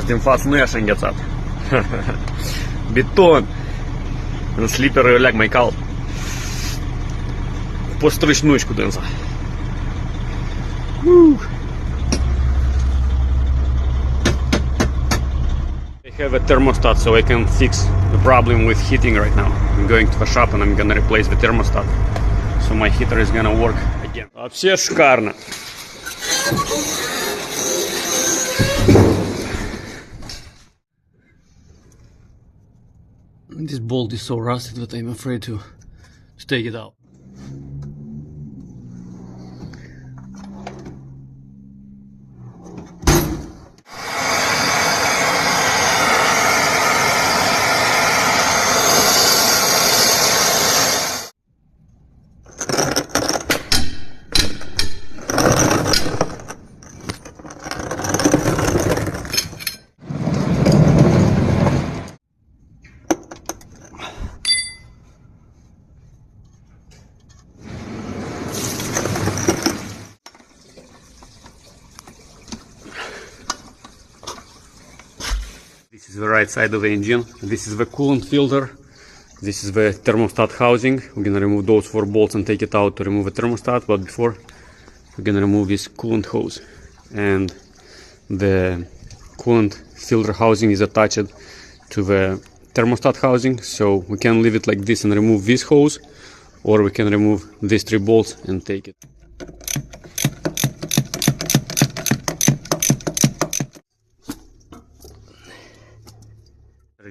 din față nu e așa înghețat. Beton. În slipper e leac mai cald. Poți să treci nuși cu dânsa. I have a thermostat, so I can fix the problem with heating right now. I'm going to the shop and I'm gonna replace the thermostat, so my heater is gonna work again. Вообще шикарно. This bolt is so rusted that I'm afraid to take it out. This is the right side of the engine. This is the coolant filter. This is the thermostat housing. We're gonna remove those 4 bolts and take it out to remove the thermostat, but before we're gonna remove this coolant hose. And the coolant filter housing is attached to the thermostat housing, so we can leave it like this and remove this hose, or we can remove these 3 bolts and take it.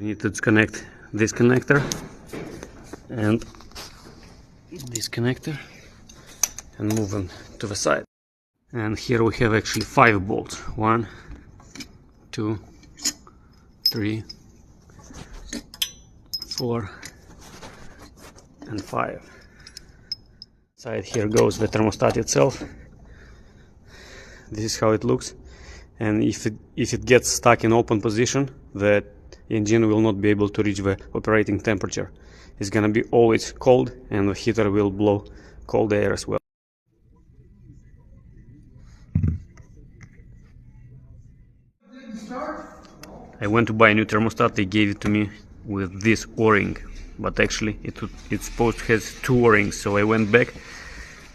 We need to disconnect this connector and this connector and move them to the side. And here we have actually 5 bolts. 1, 2, 3, 4 and 5. Inside here goes the thermostat itself. This is how it looks, and if it gets stuck in open position, the engine will not be able to reach the operating temperature. It's gonna be always cold, and the heater will blow cold air as well. I went to buy a new thermostat. They gave it to me with this o-ring, but actually it's supposed to have 2 o-rings, so I went back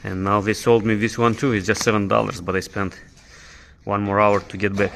and now they sold me this one too. It's just $7, but I spent 1 more hour to get back.